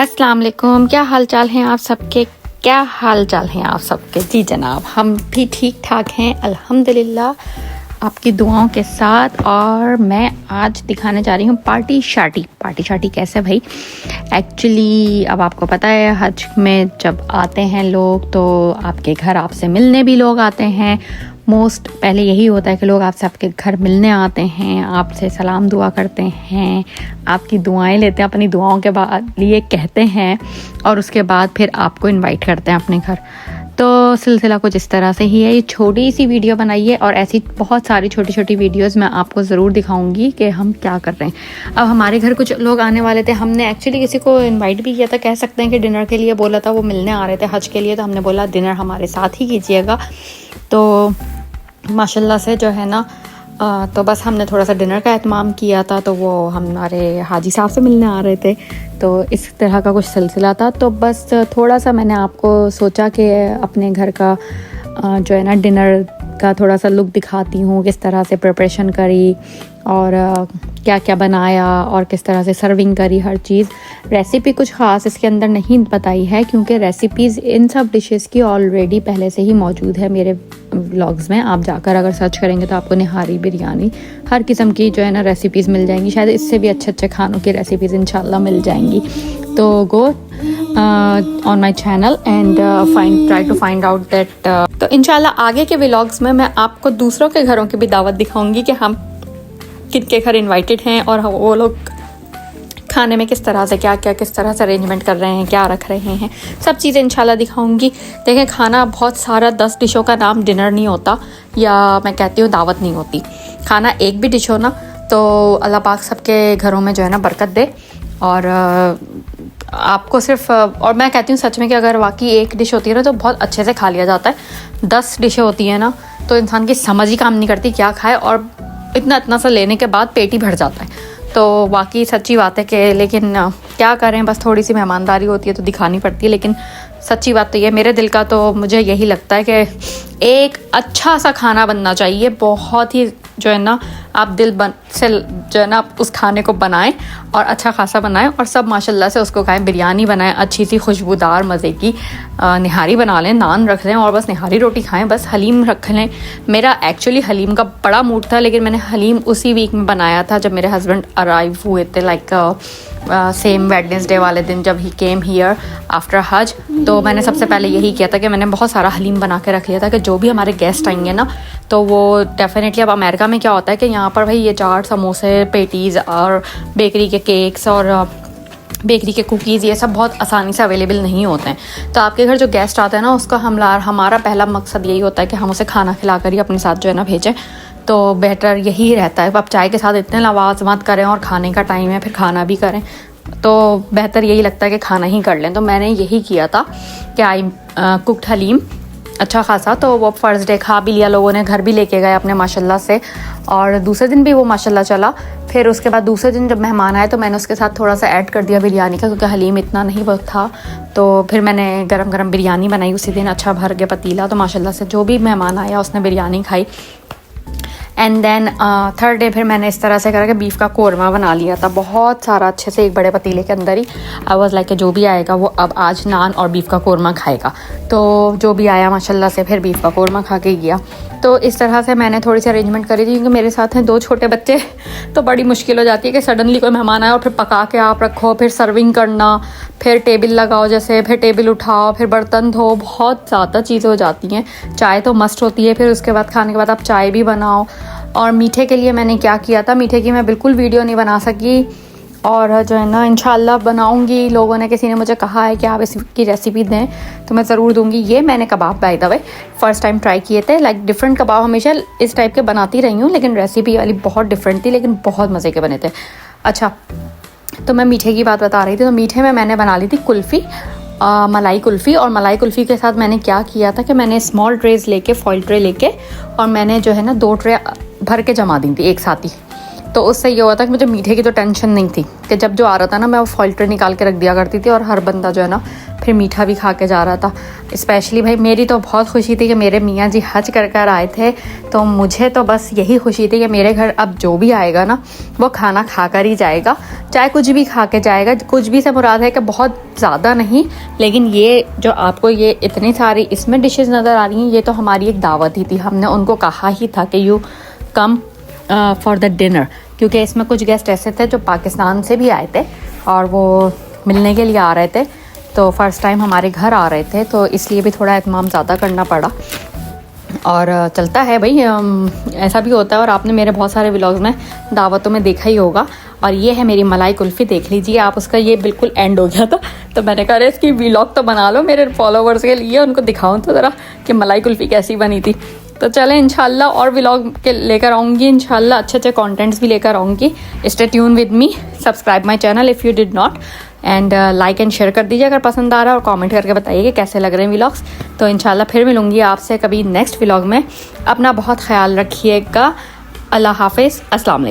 अस्सलाम वालेकुम। क्या हाल चाल हैं आप सबके? जी जनाब, हम भी ठीक ठाक हैं अल्हम्दुलिल्लाह, आपकी दुआओं के साथ। और मैं आज दिखाने जा रही हूँ पार्टी शाटी कैसे भाई। एक्चुअली अब आपको पता है हज में जब आते हैं लोग तो आपके घर आपसे मिलने भी लोग आते हैं। मोस्ट पहले यही होता है कि लोग आपसे आपके घर मिलने आते हैं, आपसे सलाम दुआ करते हैं, आपकी दुआएं लेते हैं, अपनी दुआओं के बाद लिए कहते हैं और उसके बाद फिर आपको इनवाइट करते हैं अपने घर। तो सिलसिला कुछ इस तरह से ही है। ये छोटी सी वीडियो बनाई है और ऐसी बहुत सारी छोटी छोटी वीडियोस मैं आपको ज़रूर दिखाऊंगी कि हम क्या कर रहे हैं। अब हमारे घर कुछ लोग आने वाले थे, हमने एक्चुअली किसी को इनवाइट भी किया था, कह सकते हैं कि डिनर के लिए बोला था। वो मिलने आ रहे थे हज के लिए, तो हमने बोला डिनर हमारे साथ ही कीजिएगा। तो माशाल्लाह से जो है ना तो बस हमने थोड़ा सा डिनर का एहतमाम किया था। तो वो हमारे हाजी साहब से मिलने आ रहे थे, तो इस तरह का कुछ सिलसिला था। तो बस थोड़ा सा मैंने आपको सोचा कि अपने घर का जो है ना डिनर का थोड़ा सा लुक दिखाती हूँ, किस तरह से प्रिपरेशन करी और क्या क्या बनाया और किस तरह से सर्विंग करी हर चीज़। रेसिपी कुछ ख़ास इसके अंदर नहीं बताई है क्योंकि रेसिपीज़ इन सब डिशेस की ऑलरेडी पहले से ही मौजूद है मेरे व्लॉग्स में। आप जाकर अगर सर्च करेंगे तो आपको निहारी बिरयानी हर किस्म की जो है ना रेसिपीज़ मिल जाएंगी। शायद इससे भी अच्छे अच्छे खानों की रेसिपीज़ इंशाल्लाह मिल जाएंगी। तो go on my channel and try to find out that. तो इंशाल्लाह आगे के व्लॉग्स में मैं आपको दूसरों के घरों की भी दावत दिखाऊंगी कि हम किन के घर इनवाइटेड हैं और वो लोग खाने में किस तरह से किस तरह से अरेंजमेंट कर रहे हैं, क्या रख रहे हैं, सब चीज़ें इंशाल्लाह दिखाऊंगी। देखें, खाना बहुत सारा 10 डिशों का नाम डिनर नहीं होता, या मैं कहती हूँ दावत नहीं होती। खाना एक भी डिश हो ना तो अल्लाह पाक सबके घरों में जो है ना बरकत दे। और आपको सिर्फ और मैं कहती हूँ सच में कि अगर वाकई एक डिश होती है ना तो बहुत अच्छे से खा लिया जाता है। 10 डिशें होती हैं ना तो इंसान की समझ ही काम नहीं करती क्या खाए, और इतना सा लेने के बाद पेट ही भर जाता है। तो वाकई सच्ची बात है कि लेकिन क्या करें, बस थोड़ी सी मेहमानदारी होती है तो दिखानी पड़ती है। लेकिन सच्ची बात तो ये मेरे दिल का तो मुझे यही लगता है कि एक अच्छा सा खाना बनना चाहिए, बहुत ही जो है ना आप दिल से जो है ना आप उस खाने को बनाएं और अच्छा खासा बनाएं और सब माशाल्लाह से उसको खाएं। बिरयानी बनाएं अच्छी सी खुशबूदार मज़े की, निहारी बना लें, नान रख लें और बस निहारी रोटी खाएं, बस हलीम रख लें। मेरा एक्चुअली हलीम का बड़ा मूड था, लेकिन मैंने हलीम उसी वीक में बनाया था जब मेरे हस्बैंड अराइव हुए थे, लाइक सेम वेडनेसडे वाले दिन जब ही केम हियर आफ्टर हज। तो मैंने सबसे पहले यही किया था कि मैंने बहुत सारा हलीम बना के रख लिया था कि जो भी हमारे गेस्ट आएंगे ना तो वो डेफिनेटली। अब अमेरिका में क्या होता है कि यहाँ पर भाई ये चाट, समोसे, पेटीज़ और बेकरी के केक्स और बेकरी के कुकीज़ ये सब बहुत आसानी से अवेलेबल नहीं होते हैं। तो आपके घर जो गेस्ट आते हैं ना उसका हमारा पहला मकसद यही होता है कि हम उसे खाना खिला कर ही अपने साथ जो है ना भेजें। तो बेहतर यही रहता है। आप चाय के साथ इतने लवाज़ मत करें और खाने का टाइम है फिर खाना भी करें, तो बेहतर यही लगता है कि खाना ही कर लें। तो मैंने यही किया था कि आई कुक्ड हलीम अच्छा खासा। तो वो फर्स्ट डे खा भी लिया लोगों ने, घर भी लेके गए अपने माशाल्लाह से, और दूसरे दिन भी वो माशाल्लाह चला। फिर उसके बाद दूसरे दिन जब मेहमान आए तो मैंने उसके साथ थोड़ा सा ऐड कर दिया बिरयानी का, क्योंकि हलीम इतना नहीं बहुत था। तो फिर मैंने गरम गरम बिरयानी बनाई उसी दिन, अच्छा भर के पतीला। तो माशाल्लाह से जो भी मेहमान आया उसने बिरयानी खाई। एंड देन थर्ड डे फिर मैंने इस तरह से करके बीफ का कोरमा बना लिया था, बहुत सारा अच्छे से एक बड़े पतीले के अंदर ही। आई वाज लाइक जो भी आएगा वो अब आज नान और बीफ का कोरमा खाएगा। तो जो भी आया माशाल्लाह से फिर बीफ का कोरमा खा के गया। तो इस तरह से मैंने थोड़ी सी अरेंजमेंट करी थी, क्योंकि मेरे साथ हैं 2 छोटे बच्चे, तो बड़ी मुश्किल हो जाती है कि सडनली कोई मेहमान आए और फिर पका के आप रखो, फिर सर्विंग करना, फिर टेबल लगाओ, जैसे फिर टेबल उठाओ, फिर बर्तन धो, बहुत ज़्यादा चीज़ें हो जाती हैं। चाय तो मस्ट होती है, फिर उसके बाद खाने के बाद आप चाय भी बनाओ। और मीठे के लिए मैंने क्या किया था, मीठे की मैं बिल्कुल वीडियो नहीं बना सकी, और जो है ना इंशाल्लाह बनाऊंगी। लोगों ने, किसी ने मुझे कहा है कि आप इसकी रेसिपी दें तो मैं ज़रूर दूंगी। ये मैंने कबाब by the way first time try किए थे। लाइक डिफरेंट कबाब हमेशा इस टाइप के बनाती रही हूँ, लेकिन रेसिपी वाली बहुत डिफरेंट थी, लेकिन बहुत मज़े के बने थे। अच्छा, तो मैं मीठे की बात बता रही थी। तो मीठे में मैंने बना ली थी कुल्फ़ी, मलाई कुल्फ़ी। और मलाई कुल्फ़ी के साथ मैंने क्या किया था कि मैंने स्मॉल ट्रेज़ लेके, फॉइल ट्रे लेके, और मैंने जो है ना 2 ट्रे भर के जमा दी थी एक साथ ही। तो उससे ये हुआ था कि मुझे मीठे की तो टेंशन नहीं थी कि जब जो आ रहा था ना मैं वो फ़िल्टर निकाल के रख दिया करती थी और हर बंदा जो है ना फिर मीठा भी खा के जा रहा था। स्पेशली भाई मेरी तो बहुत खुशी थी कि मेरे मियाँ जी हज कर कर आए थे, तो मुझे तो बस यही खुशी थी कि मेरे घर अब जो भी आएगा ना वो खाना खा कर ही जाएगा, चाहे कुछ भी खा के जाएगा। कुछ भी से मुराद है कि बहुत ज़्यादा नहीं, लेकिन ये जो आपको ये इतनी सारी इसमें डिशेस नज़र आ रही हैं, ये तो हमारी एक दावत ही थी। हमने उनको कहा ही था कि you come for the dinner, क्योंकि इसमें कुछ गेस्ट ऐसे थे जो पाकिस्तान से भी आए थे और वो मिलने के लिए आ रहे थे, तो फ़र्स्ट टाइम हमारे घर आ रहे थे, तो इसलिए भी थोड़ा एहतमाम ज़्यादा करना पड़ा। और चलता है भाई, ऐसा भी होता है। और आपने मेरे बहुत सारे व्लॉग्स में दावतों में देखा ही होगा। और ये है मेरी मलाई कुल्फ़ी, देख लीजिए आप, उसका ये बिल्कुल एंड हो गया था, तो मैंने कहा इसकी व्लॉग तो बना लो मेरे फॉलोवर्स के लिए, उनको दिखाऊं तो ज़रा कि मलाई कुल्फ़ी कैसी बनी थी। तो चलें इंशाल्लाह और व्लॉग के लेकर आऊँगी, इंशाल्लाह अच्छे अच्छे कंटेंट्स भी लेकर आऊँगी। Stay tune with me, subscribe my channel if you did not, and like and share कर दीजिए अगर पसंद आ रहा है, और कमेंट करके बताइए कि कैसे लग रहे हैं व्लॉग्स। तो इंशाल्लाह फिर मिलूँगी आपसे कभी नेक्स्ट व्लॉग में। अपना बहुत ख्याल रखिएगा। अल्लाह हाफिज़, अस्सलाम वालेकुम।